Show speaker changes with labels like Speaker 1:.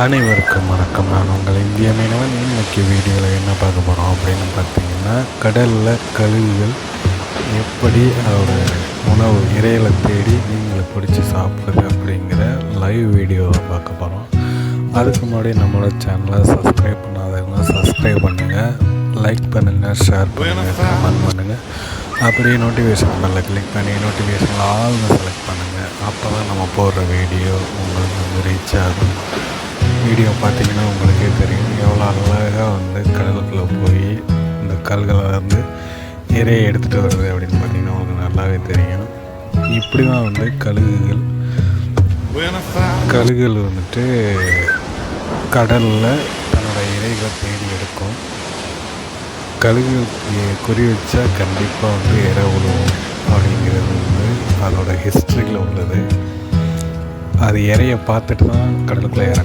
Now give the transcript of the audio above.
Speaker 1: அனைவருக்கும் வணக்கம். நான் உங்கள் இந்திய மீனவன். இன்னைக்கு வீடியோவில் என்ன பார்க்க போகிறோம் அப்படின்னு பார்த்தீங்கன்னா, கடலில் கழுகுகள் எப்படி அதோட உணவு இறைகளை தேடி மீன்களை பிடிச்சி சாப்பிடுது அப்படிங்கிற லைவ் வீடியோவை பார்க்க போகிறோம். அதுக்கு முன்னாடி நம்மளோட சேனலை சப்ஸ்கிரைப் பண்ணாதவங்க சப்ஸ்கிரைப் பண்ணுங்கள், லைக் பண்ணுங்கள், ஷேர் பண்ணுங்கள், கமெண்ட் பண்ணுங்கள். அப்படியே நோட்டிஃபிகேஷன் பெல்லை கிளிக் பண்ணி நோட்டிஃபிகேஷன் ஆல்னு செலக்ட் பண்ணுங்கள். அப்போ தான் நம்ம போடுற வீடியோ உங்களுக்கு ரீச் ஆகும். வீடியோ பார்த்தீங்கன்னா உங்களுக்கே தெரியும் எவ்வளோ அழகாக கடலுக்குள்ளே போய் இந்த கல்களை இறையை எடுத்துகிட்டு வருது அப்படின்னு பார்த்தீங்கன்னா உங்களுக்கு நல்லாவே தெரியும். இப்படி தான் கழுகுகள் கடலில் தன்னோட இறைகளை தேடி எடுக்கும். கழுகுகள் குறி வச்சா கண்டிப்பாக இறை உழுவும் அப்படிங்கிறது அதோட ஹிஸ்ட்ரியில் உள்ளது. அது இறையை பார்த்துட்டு தான் கடலுக்குள்ளே இறங்கும்.